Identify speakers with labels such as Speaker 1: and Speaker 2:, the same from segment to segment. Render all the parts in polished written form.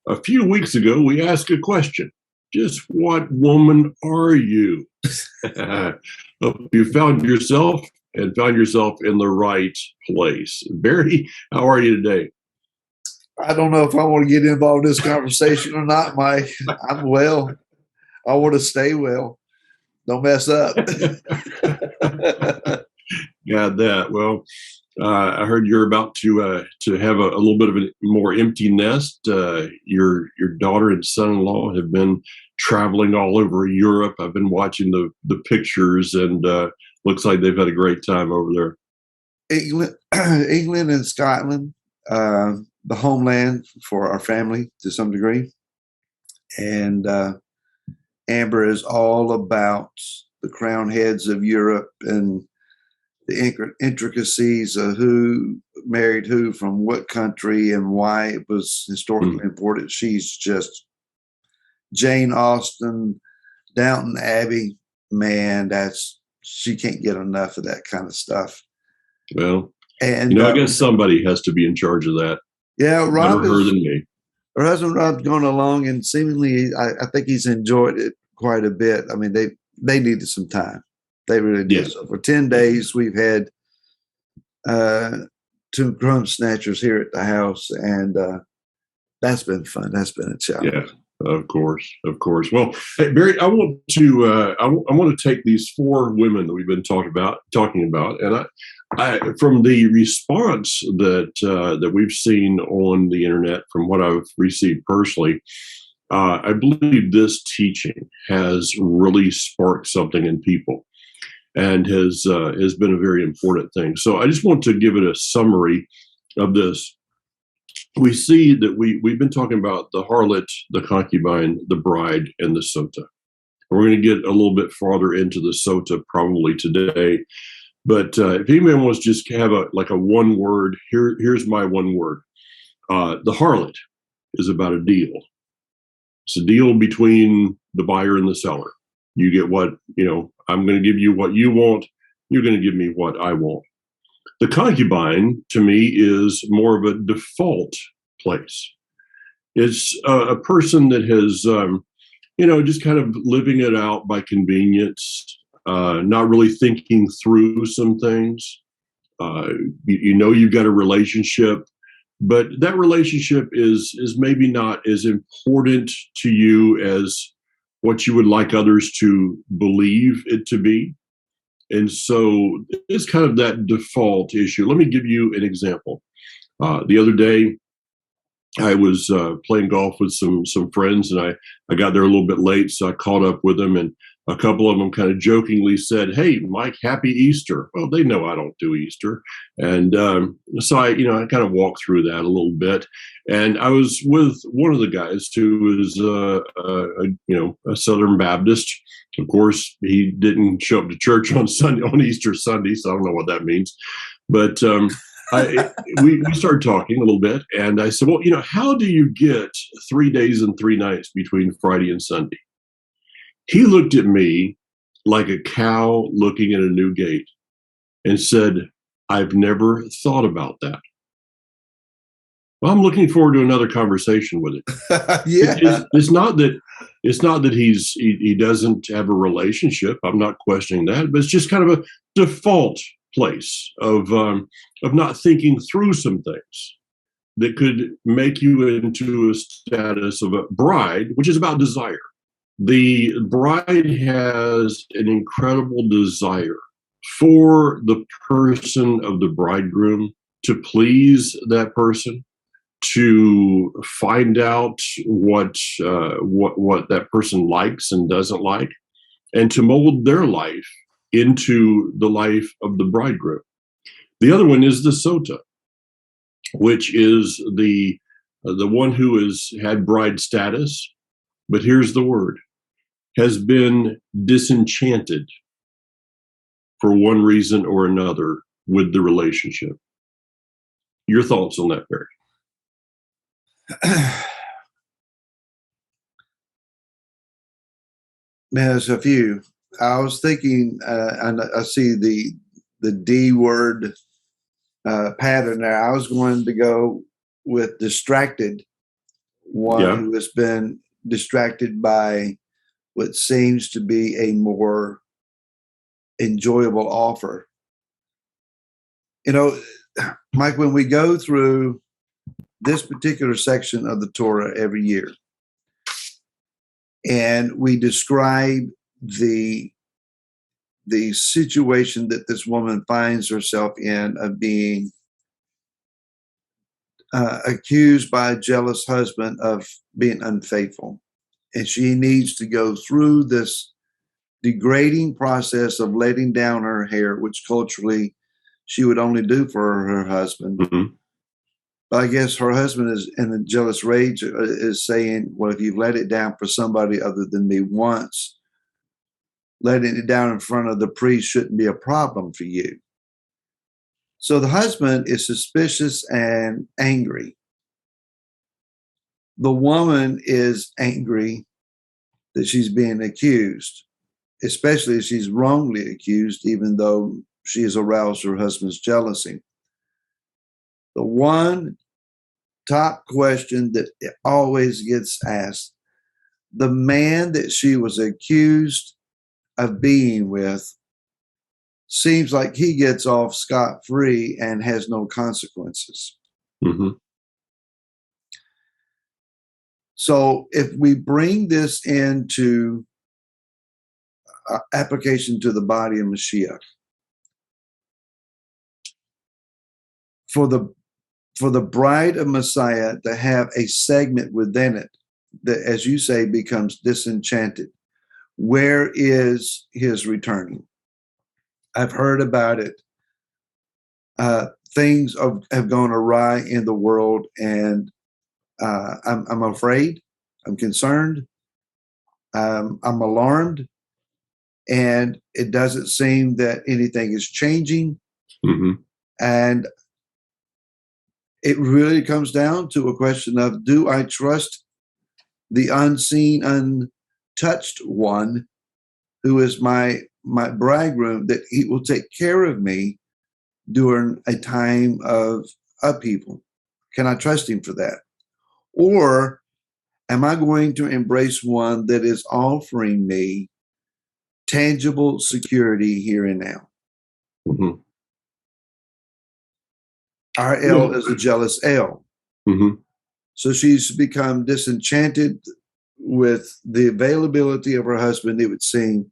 Speaker 1: A few weeks ago, we asked a question. Just what woman are you? Hope you found yourself in the right place. Barry, how are you today?
Speaker 2: I don't know if I want to get involved in this conversation or not, Mike. I'm well. I want to stay well. Don't mess up.
Speaker 1: Got that. Well, I heard you're about to have a little bit of a more empty nest. Your daughter and son-in-law have been traveling all over Europe. I've been watching the pictures, and looks like they've had a great time over there.
Speaker 2: England and Scotland, the homeland for our family to some degree, and Amber is all about the crown heads of Europe and the intricacies of who married who from what country and why it was historically important. She's just Jane Austen, Downton Abbey. Man, she can't get enough of that kind of stuff.
Speaker 1: Well, and I guess somebody has to be in charge of that.
Speaker 2: Yeah, Rob
Speaker 1: Better her than me.
Speaker 2: Her husband Rob's gone along, and seemingly, I think he's enjoyed it quite a bit. I mean, they needed some time. They really did.
Speaker 1: Yes.
Speaker 2: So for 10 days, we've had 2 crumb snatchers here at the house, and that's been fun. That's been a challenge.
Speaker 1: Yeah, of course. Well, hey, Barry, I want to take these 4 women that we've been talking about, and I from the response that we've seen on the internet, from what I've received personally, I believe this teaching has really sparked something in people, and has been a very important thing. So I just want to give it a summary of this. We see that we've been talking about the harlot, the concubine, the bride, and the Sotah. We're going to get a little bit farther into the Sotah probably today. But if anyone wants to just have a one word, here's my one word. The harlot is about a deal. It's a deal between the buyer and the seller. You get what, I'm going to give you what you want. You're going to give me what I want. The concubine, to me, is more of a default place. It's a person that has, just kind of living it out by convenience, not really thinking through some things. You've got a relationship, but that relationship is maybe not as important to you as what you would like others to believe it to be. And so it's kind of that default issue. Let me give you an example. The other day, I was playing golf with some friends, and I got there a little bit late, so I caught up with them, and a couple of them kind of jokingly said, "Hey, Mike, happy Easter." Well, they know I don't do Easter. And so I kind of walked through that a little bit. And I was with one of the guys who is a Southern Baptist. Of course, he didn't show up to church on Easter Sunday, so I don't know what that means. But we started talking a little bit, and I said, well, how do you get 3 days and 3 nights between Friday and Sunday? He looked at me like a cow looking at a new gate and said, I've never thought about that. Well, I'm looking forward to another conversation with him.
Speaker 2: Yeah.
Speaker 1: It's not that he doesn't have a relationship. I'm not questioning that, but it's just kind of a default place of not thinking through some things that could make you into a status of a bride, which is about desire. The bride has an incredible desire for the person of the bridegroom, to please that person, to find out what that person likes and doesn't like, and to mold their life into the life of the bridegroom. The other one is the Sotah, which is the one who has had bride status, but here's the word, has been disenchanted for one reason or another with the relationship. Your thoughts on that, Barry?
Speaker 2: Man, there's a few. I was thinking, and I see the D word pattern there. I was going to go with distracted one
Speaker 1: Yeah.
Speaker 2: who has been distracted by what seems to be a more enjoyable offer. You know, Mike, when we go through this particular section of the Torah every year, and we describe the situation that this woman finds herself in of being accused by a jealous husband of being unfaithful, and she needs to go through this degrading process of letting down her hair, which culturally she would only do for her husband.
Speaker 1: Mm-hmm.
Speaker 2: But I guess her husband is in a jealous rage, is saying, well, if you've let it down for somebody other than me once, letting it down in front of the priest shouldn't be a problem for you. So the husband is suspicious and angry. The woman is angry that she's being accused, especially if she's wrongly accused, even though she has aroused her husband's jealousy. The one top question that always gets asked, the man that she was accused of being with seems like he gets off scot-free and has no consequences.
Speaker 1: Mm-hmm.
Speaker 2: So if we bring this into application to the body of Mashiach, for the bride of Messiah to have a segment within it that, as you say, becomes disenchanted, where is his returning? I've heard about it. Things have gone awry in the world, and I'm afraid, I'm concerned, I'm alarmed, and it doesn't seem that anything is changing.
Speaker 1: Mm-hmm.
Speaker 2: And it really comes down to a question of, do I trust the unseen, untouched one who is my bridegroom, that he will take care of me during a time of upheaval? Can I trust him for that? Or am I going to embrace one that is offering me tangible security here and now?
Speaker 1: Mm-hmm.
Speaker 2: Our L is a jealous L.
Speaker 1: Mm-hmm.
Speaker 2: So she's become disenchanted with the availability of her husband, it would seem.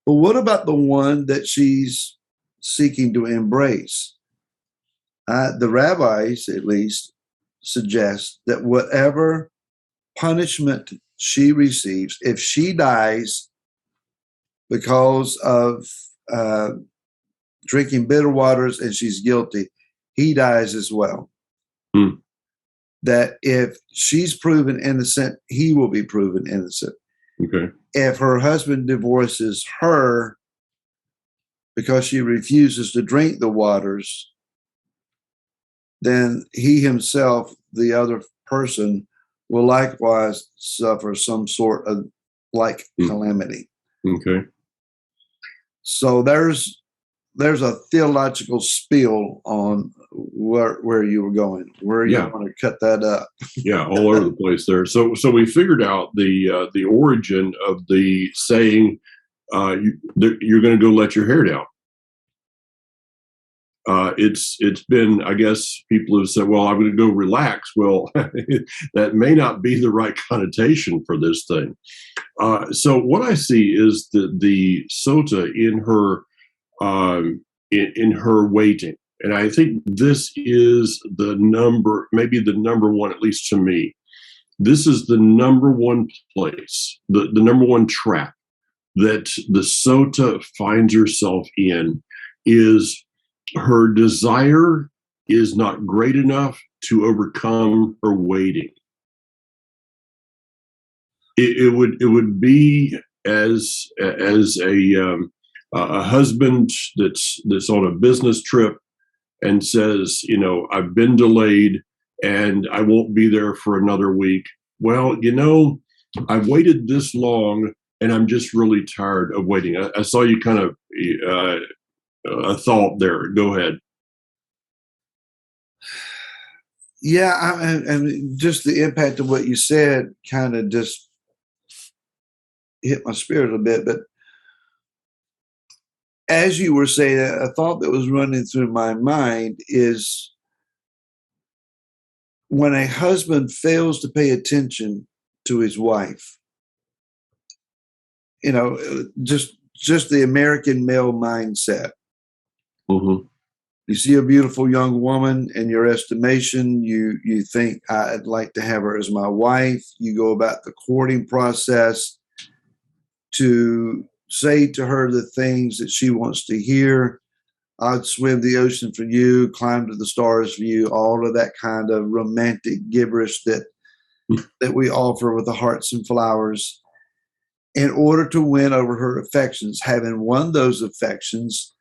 Speaker 2: But what about the one that she's seeking to embrace? The rabbis, at least, suggest that whatever punishment she receives, if she dies because of drinking bitter waters and she's guilty, he dies as well.
Speaker 1: Mm.
Speaker 2: That if she's proven innocent, he will be proven innocent.
Speaker 1: Okay.
Speaker 2: If her husband divorces her because she refuses to drink the waters, then he himself, the other person, will likewise suffer some sort of like calamity.
Speaker 1: Okay.
Speaker 2: So there's a theological spiel on where you were going, where you want to cut that up.
Speaker 1: Yeah, all over the place there. So we figured out the origin of the saying, you're going to go let your hair down. It's been, I guess people have said, well, I'm going to go relax. Well, that may not be the right connotation for this thing. So what I see is the Sotah in her in her waiting. And I think this is maybe the number one, at least to me. This is the number one place, the number one trap that the Sotah finds herself in, is her desire is not great enough to overcome her waiting. It would be as a husband that's on a business trip and says, I've been delayed and I won't be there for another week. Well, I've waited this long and I'm just really tired of waiting. I saw you kind of a thought there. Go ahead.
Speaker 2: Yeah, and just the impact of what you said kind of just hit my spirit a bit. But as you were saying, a thought that was running through my mind is when a husband fails to pay attention to his wife, just the American male mindset.
Speaker 1: Mm-hmm.
Speaker 2: You see a beautiful young woman in your estimation, you think, I'd like to have her as my wife. You go about the courting process to say to her the things that she wants to hear. I'd swim the ocean for you, climb to the stars for you, all of that kind of romantic gibberish that we offer with the hearts and flowers in order to win over her affections. Having won those affections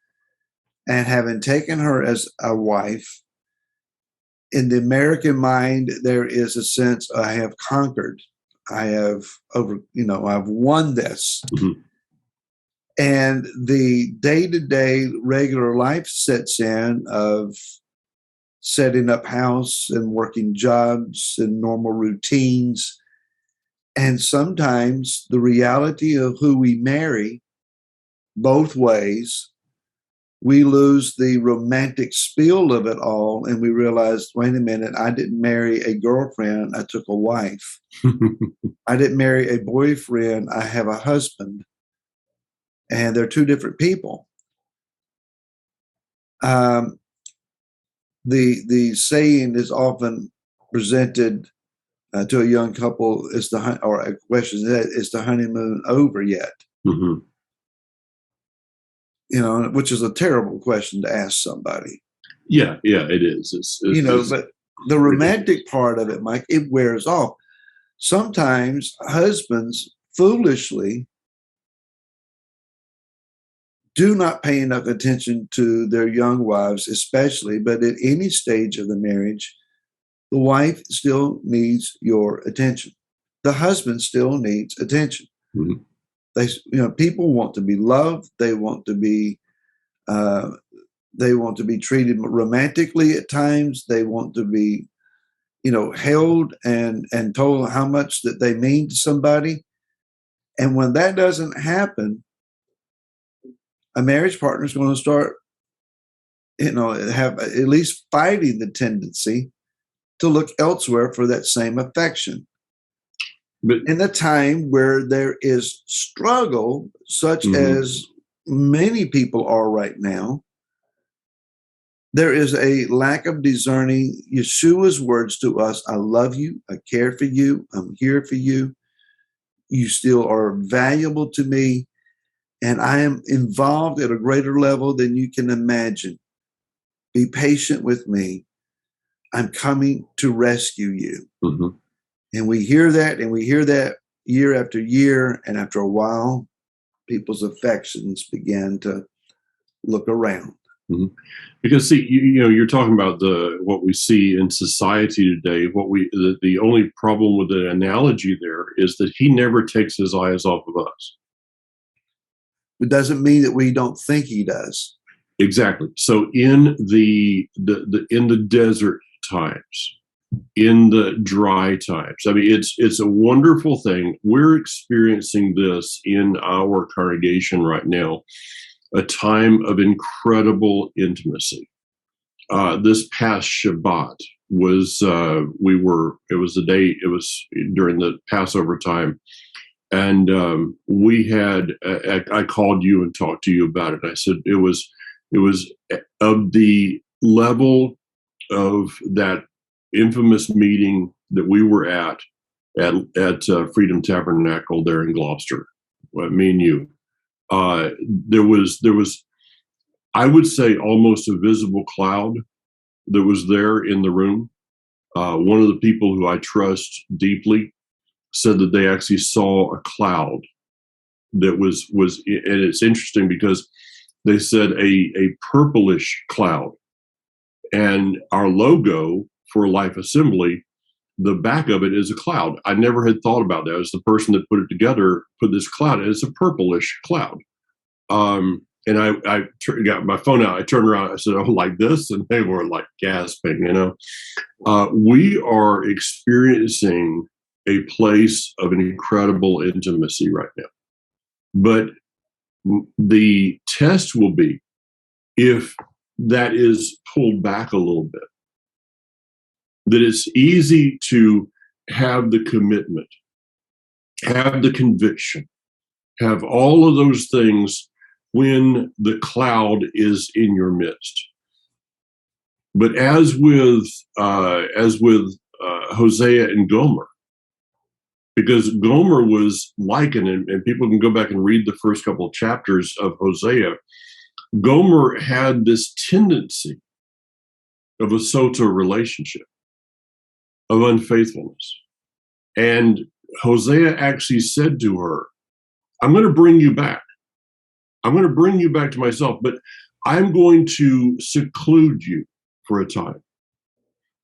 Speaker 2: and having taken her as a wife, in the American mind, there is a sense I have conquered. I have I've won this.
Speaker 1: Mm-hmm.
Speaker 2: And the day-to-day regular life sets in of setting up house and working jobs and normal routines. And sometimes the reality of who we marry, both ways, we lose the romantic spiel of it all. And we realize, wait a minute, I didn't marry a girlfriend, I took a wife. I didn't marry a boyfriend, I have a husband. And they're two different people. The saying is often presented to a young couple is or a question is the honeymoon over yet?
Speaker 1: Mm-hmm.
Speaker 2: Which is a terrible question to ask somebody.
Speaker 1: Yeah, it is. It's
Speaker 2: but the romantic part of it, Mike, it wears off. Sometimes husbands foolishly do not pay enough attention to their young wives, especially, but at any stage of the marriage, the wife still needs your attention. The husband still needs attention. Mm-hmm. People want to be loved. They want to be treated romantically at times. They want to be, held and told how much that they mean to somebody. And when that doesn't happen, a marriage partner is going to start, have at least fighting the tendency to look elsewhere for that same affection. But in a time where there is struggle, such as many people are right now, there is a lack of discerning Yeshua's words to us. I love you. I care for you. I'm here for you. You still are valuable to me. And I am involved at a greater level than you can imagine. Be patient with me. I'm coming to rescue you. Mm-hmm. And we hear that year after year. And after a while, people's affections begin to look around.
Speaker 1: Mm-hmm. Because see, you're talking about what we see in society today. The only problem with the analogy there is that he never takes his eyes off of us.
Speaker 2: It doesn't mean that we don't think he does.
Speaker 1: Exactly. So in the desert times, in the dry times, I mean, it's a wonderful thing. We're experiencing this in our congregation right now, a time of incredible intimacy. This past Shabbat was during the Passover time. And we had, I called you and talked to you about it. I said it was of the level of that infamous meeting that we were at Freedom Tabernacle there in Gloucester. Me and you. There was, I would say, almost a visible cloud that was there in the room. One of the people who I trust deeply said that they actually saw a cloud that was, and it's interesting because they said a purplish cloud. And our logo for Life Assembly, the back of it is a cloud. I never had thought about that. It was the person that put it together, put this cloud, and it's a purplish cloud. And I got my phone out, I turned around, I said, oh, like this? And they were like gasping, We are experiencing a place of an incredible intimacy right now. But the test will be if that is pulled back a little bit, that it's easy to have the commitment, have the conviction, have all of those things when the cloud is in your midst. But as with Hosea and Gomer, because Gomer was likened, and people can go back and read the first couple of chapters of Hosea. Gomer had this tendency of a Sotah relationship, of unfaithfulness. And Hosea actually said to her, I'm going to bring you back. I'm going to bring you back to myself, but I'm going to seclude you for a time.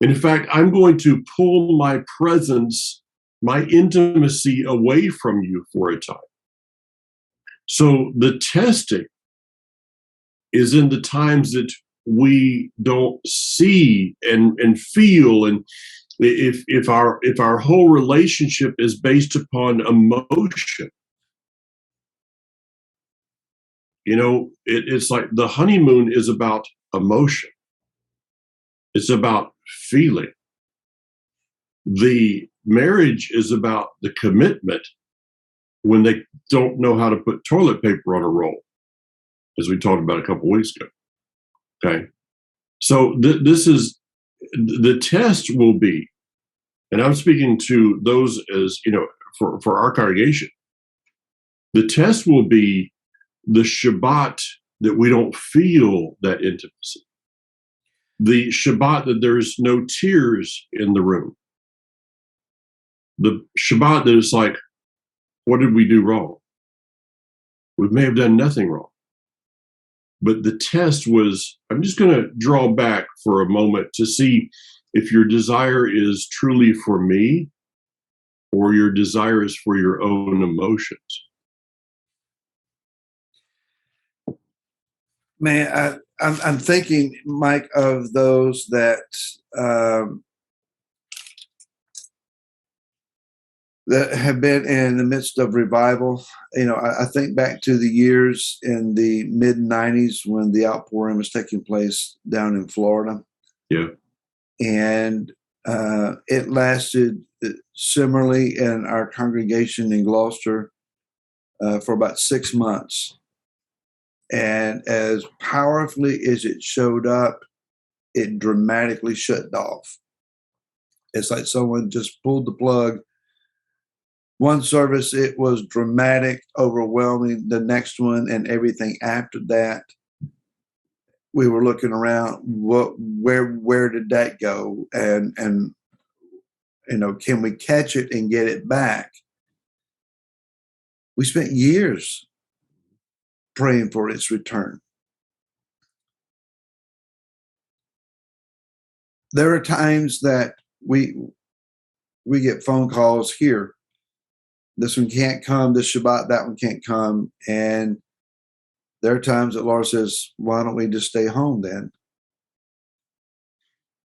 Speaker 1: And in fact, I'm going to pull my presence, my intimacy away from you for a time. So the testing is in the times that we don't see and feel, and if our whole relationship is based upon emotion, it's like the honeymoon is about emotion. It's about feeling. The marriage is about the commitment when they don't know how to put toilet paper on a roll, as we talked about a couple of weeks ago. Okay. So this is the test will be, and I'm speaking to those as, for our congregation, the test will be the Shabbat that we don't feel that intimacy. The Shabbat that there's no tears in the room. The Shabbat that is like, what did we do wrong? We may have done nothing wrong. But the test was, I'm just going to draw back for a moment to see if your desire is truly for me or your desire is for your own emotions.
Speaker 2: Man, I'm thinking, Mike, of those that that have been in the midst of revival. I think back to the years in the mid 90s when the outpouring was taking place down in Florida.
Speaker 1: Yeah.
Speaker 2: And it lasted similarly in our congregation in Gloucester for about 6 months. And as powerfully as it showed up, it dramatically shut off. It's like someone just pulled the plug. One service, it was dramatic, overwhelming. The next one and everything after that, we were looking around. Where did that go? And can we catch it and get it back? We spent years praying for its return. There are times that we get phone calls here. This one can't come, this Shabbat, that one can't come. And there are times that Laura says, why don't we just stay home then?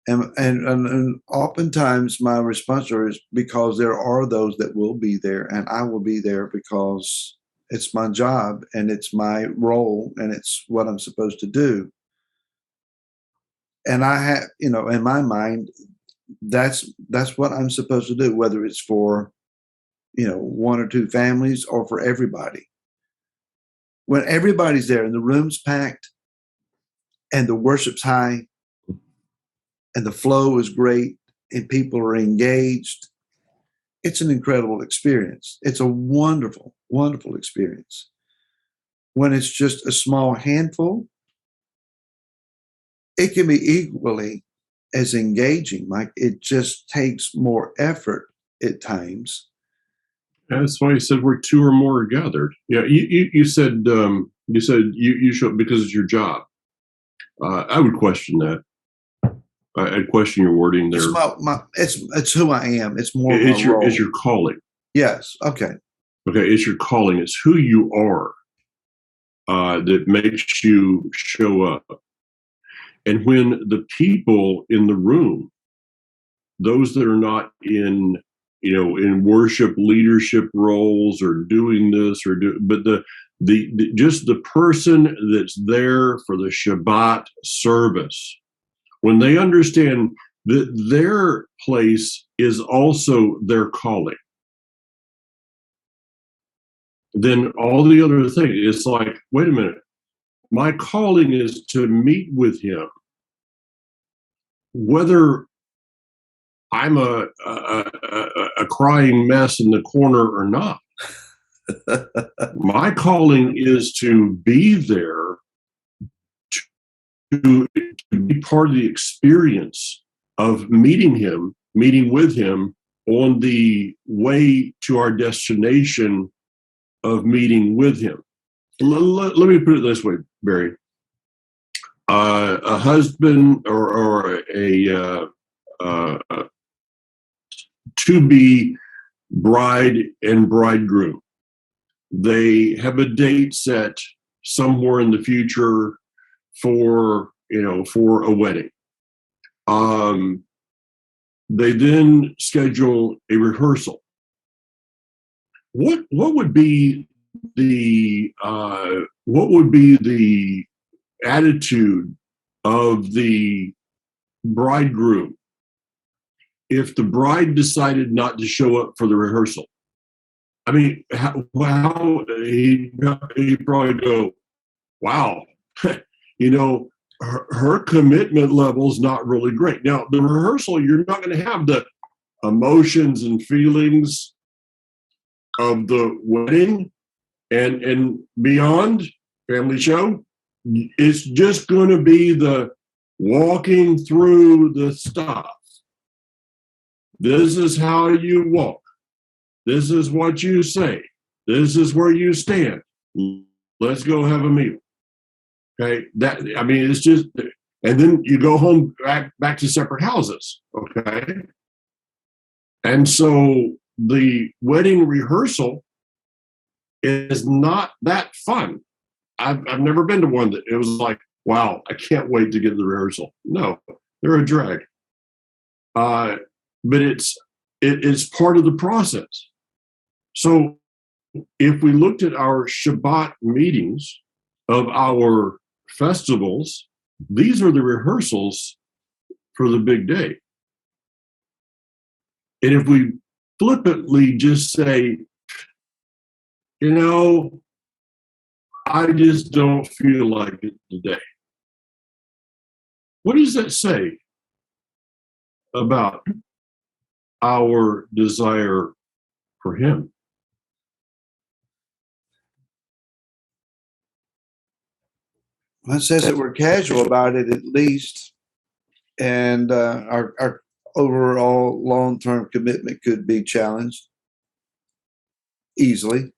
Speaker 2: And oftentimes my response is because there are those that will be there, and I will be there because it's my job and it's my role and it's what I'm supposed to do. And I have, in my mind, that's what I'm supposed to do, whether it's for, one or two families or for everybody. When everybody's there and the room's packed and the worship's high and the flow is great and people are engaged, it's an incredible experience. It's a wonderful, wonderful experience. When it's just a small handful, it can be equally as engaging, Mike. It just takes more effort at times.
Speaker 1: That's why you said we're two or more gathered. Yeah, you said you should, because it's your job. I would question that. I'd question your wording there.
Speaker 2: It's who I am. It's more.
Speaker 1: It's your calling.
Speaker 2: Yes. Okay.
Speaker 1: Okay. It's your calling. It's who you are that makes you show up. And when the people in the room those that are not in, in worship leadership roles or doing this but the just the person that's there for the Shabbat service, when they understand that their place is also their calling, then all the other things, it's like, wait a minute, my calling is to meet with him, whether I'm a crying mess in the corner or not. My calling is to be there, to be part of the experience of meeting with him on the way to our destination of meeting with him. Let me put it this way, Barry. A husband or a to-be bride and bridegroom, they have a date set somewhere in the future for a wedding. They then schedule a rehearsal. What would be the attitude of the bridegroom if the bride decided not to show up for the rehearsal? I mean, how he'd probably go, wow, her commitment level's not really great. Now, the rehearsal, you're not going to have the emotions and feelings of the wedding and beyond family show. It's just going to be the walking through the stuff. This is how you walk. This is what you say. This is where you stand. Let's go have a meal. Okay. It's just, and then you go home back to separate houses. Okay. And so the wedding rehearsal is not that fun. I've never been to one that it was like, wow, I can't wait to get to the rehearsal. No, they're a drag. But it is part of the process. So if we looked at our Shabbat meetings of our festivals, these are the rehearsals for the big day. And if we flippantly just say, I just don't feel like it today, what does that say about our desire for him?
Speaker 2: Well, it says that we're casual about it at least, and our overall long-term commitment could be challenged easily.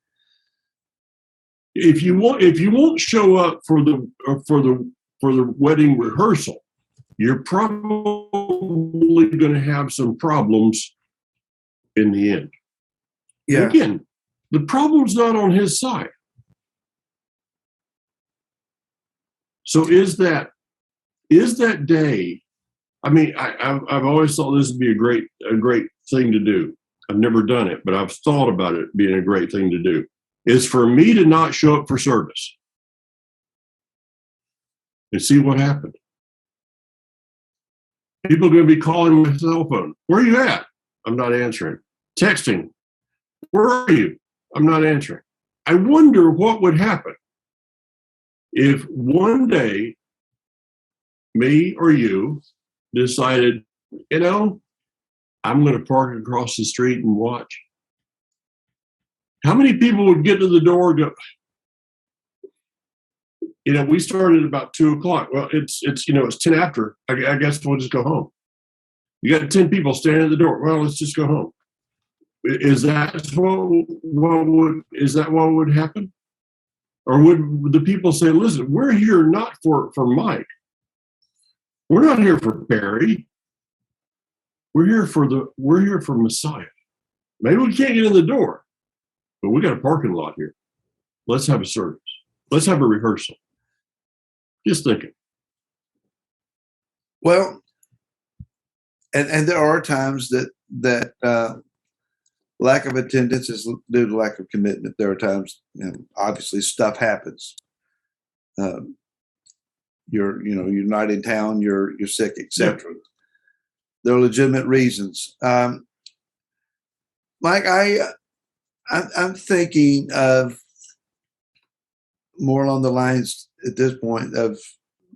Speaker 1: If you won't show up for the wedding rehearsal, you're probably going to have some problems in the end.
Speaker 2: Yeah.
Speaker 1: Again, the problem's not on his side. So is that day? I mean, I've always thought this would be a great thing to do. I've never done it, but I've thought about it being a great thing to do. Is for me to not show up for service and see what happened. People are going to be calling my cell phone. Where are you at? I'm not answering. Texting. Where are you? I'm not answering. I wonder what would happen if one day me or you decided, I'm going to park across the street and watch. How many people would get to the door and go, we started about 2:00. Well, it's 10 after. I guess we'll just go home. You got 10 people standing at the door. Well, let's just go home. Is that what would happen? Or would the people say, listen, we're here not for Mike. We're not here for Barry. We're here for Messiah. Maybe we can't get in the door, but we got a parking lot here. Let's have a service. Let's have a rehearsal. Just thinking.
Speaker 2: Well, and there are times that lack of attendance is due to lack of commitment. There are times, obviously, stuff happens. You're not in town. You're sick, etc. Yeah. There are legitimate reasons. Mike, I'm thinking of more along the lines at this point of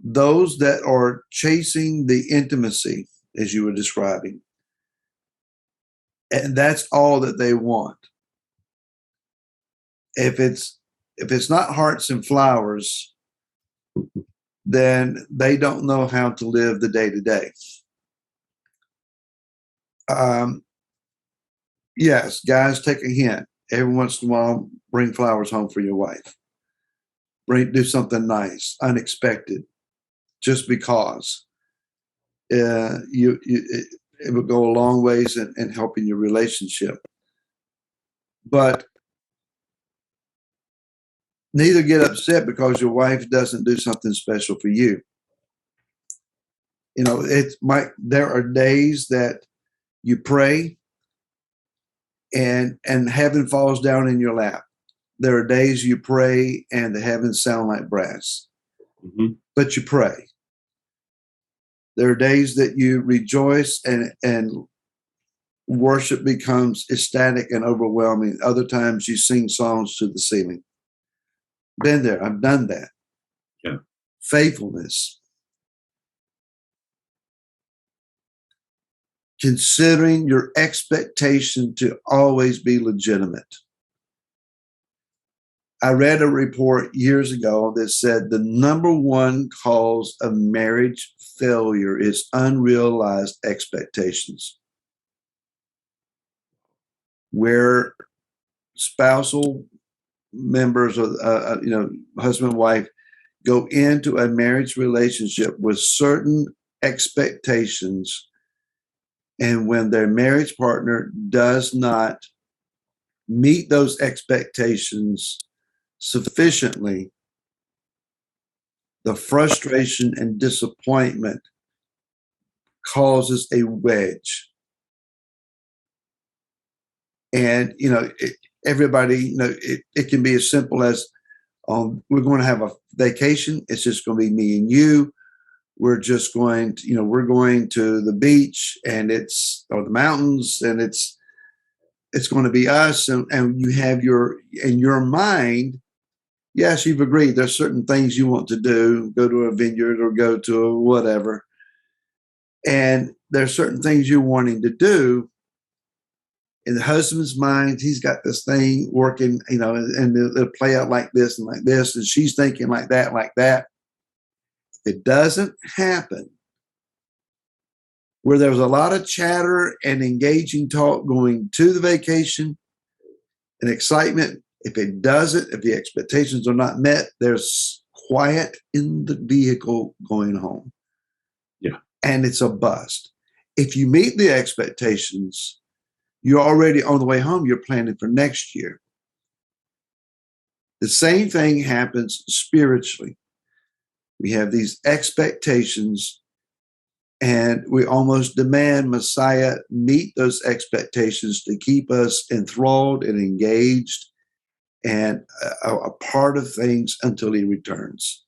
Speaker 2: those that are chasing the intimacy, as you were describing, and that's all that they want. If it's not hearts and flowers, then they don't know how to live the day to day. Yes, guys, take a hint. Every once in a while, bring flowers home for your wife. Do something nice, unexpected, just because. It would go a long ways in helping your relationship. But neither get upset because your wife doesn't do something special for you. There are days that you pray and heaven falls down in your lap. There are days you pray and the heavens sound like brass, but you pray. There are days that you rejoice and worship becomes ecstatic and overwhelming. Other times you sing songs to the ceiling. Been there. I've done that.
Speaker 1: Yeah.
Speaker 2: Faithfulness. Considering your expectation to always be legitimate. I read a report years ago that said the number one cause of marriage failure is unrealized expectations, where spousal members of husband and wife go into a marriage relationship with certain expectations, and when their marriage partner does not meet those expectations sufficiently, the frustration and disappointment causes a wedge. And, everybody, it can be as simple as we're going to have a vacation. It's just going to be me and you. We're just going to, we're going to the beach or the mountains, and it's going to be us. And you have in your mind, yes, you've agreed. There's certain things you want to do, go to a vineyard or go to a whatever. And there's certain things you're wanting to do. In the husband's mind, he's got this thing working, and it'll play out like this and like this. And she's thinking like that, like that. If it doesn't happen, where there's a lot of chatter and engaging talk going to the vacation and excitement, if it doesn't, if the expectations are not met, there's quiet in the vehicle going home.
Speaker 1: Yeah.
Speaker 2: And it's a bust. If you meet the expectations, you're already on the way home. You're planning for next year. The same thing happens spiritually. We have these expectations, and we almost demand Messiah meet those expectations to keep us enthralled and engaged and a part of things until he returns.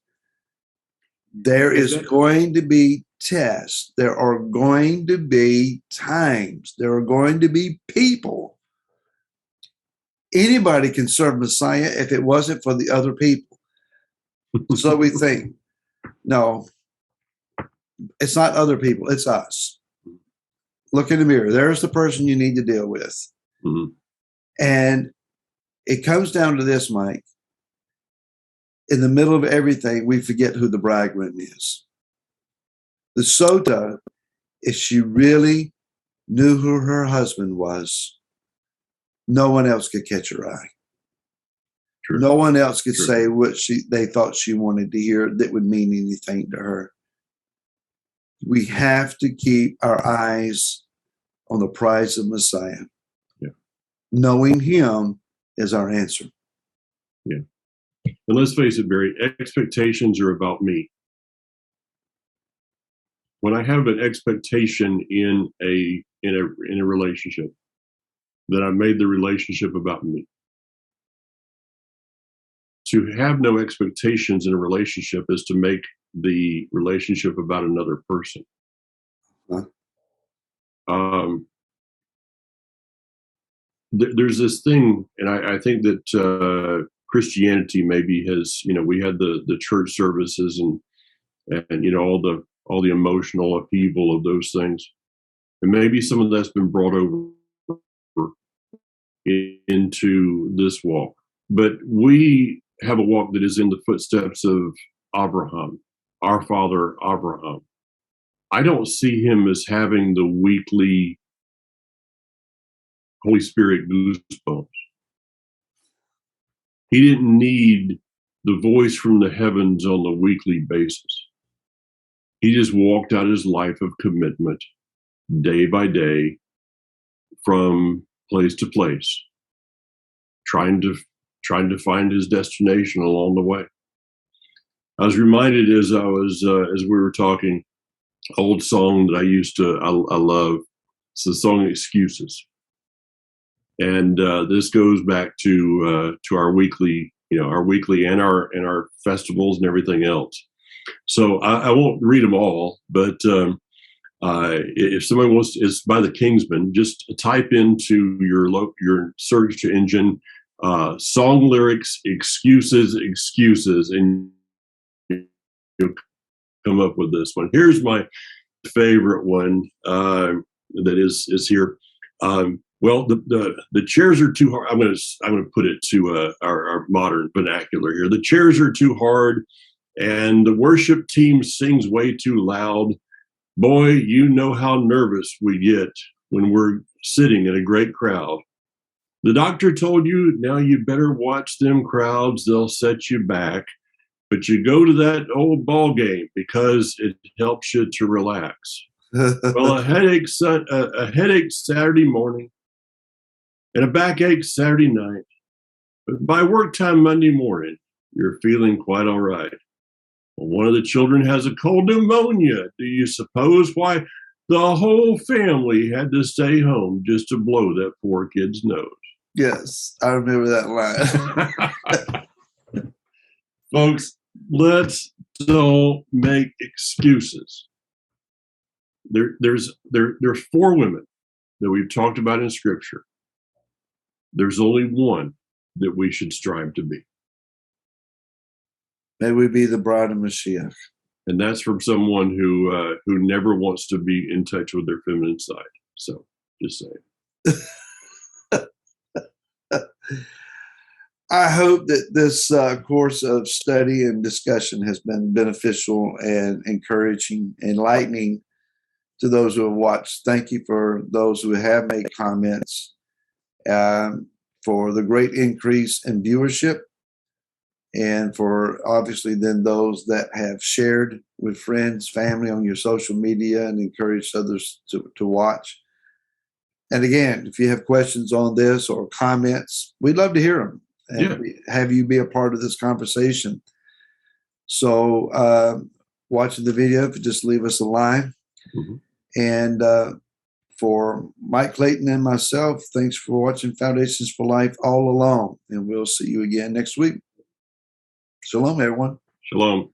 Speaker 2: There is going to be tests. There are going to be times. There are going to be people. Anybody can serve Messiah if it wasn't for the other people. So we think, no, it's not other people. It's us. Look in the mirror. There's the person you need to deal with.
Speaker 1: Mm-hmm.
Speaker 2: And it comes down to this, Mike. In the middle of everything, we forget who the bridegroom is. The Sotah, if she really knew who her husband was, no one else could catch her eye.
Speaker 1: True.
Speaker 2: No one else could
Speaker 1: True.
Speaker 2: say what they thought she wanted to hear that would mean anything to her. We have to keep our eyes on the prize of Messiah.
Speaker 1: Yeah.
Speaker 2: Knowing him is our answer.
Speaker 1: Yeah. And let's face it, Barry, expectations are about me. when I have an expectation in a relationship, that I made the relationship about me. To have no expectations in a relationship is to make the relationship about another person.
Speaker 2: Huh?
Speaker 1: There's this thing, and I think that Christianity maybe has, we had the church services and all the emotional upheaval of those things, and maybe some of that's been brought over into this walk. But we have a walk that is in the footsteps of Abraham, our father Abraham. I don't see him as having the weekly Holy Spirit goosebumps. He didn't need the voice from the heavens on the weekly basis. He just walked out his life of commitment day by day from place to place, trying to find his destination along the way. I was reminded as we were talking, old song that I love. It's the song "Excuses," and this goes back to our weekly, and our festivals and everything else. So I won't read them all, but if somebody wants, it's by the Kingsmen. Just type into your search engine song lyrics, excuses, and you'll come up with this one. Here's my favorite one that is here. Well, the chairs are too hard. I'm going to put it to our modern vernacular here. The chairs are too hard, and the worship team sings way too loud. Boy, you know how nervous we get when we're sitting in a great crowd. The doctor told you, now you better watch them crowds. They'll set you back. But you go to that old ball game because it helps you to relax. Well, a headache Saturday morning and a backache Saturday night. But by work time Monday morning, you're feeling quite all right. Well, one of the children has a cold pneumonia. Do you suppose why the whole family had to stay home just to blow that poor kid's nose?
Speaker 2: Yes, I remember that line.
Speaker 1: Folks, let's don't make excuses. There's 4 women that we've talked about in Scripture. There's only one that we should strive to be.
Speaker 2: May we be the bride of Mashiach.
Speaker 1: And that's from someone who never wants to be in touch with their feminine side. So, just saying.
Speaker 2: I hope that this course of study and discussion has been beneficial and encouraging, enlightening to those who have watched. Thank you for those who have made comments, for the great increase in viewership, and for obviously then those that have shared with friends, family on your social media and encouraged others to watch. And again, if you have questions on this or comments, we'd love to hear them and have you be a part of this conversation. So watching the video, just leave us a line. Mm-hmm. And for Mike Clayton and myself, thanks for watching Foundations for Life all along. And we'll see you again next week. Shalom, everyone.
Speaker 1: Shalom.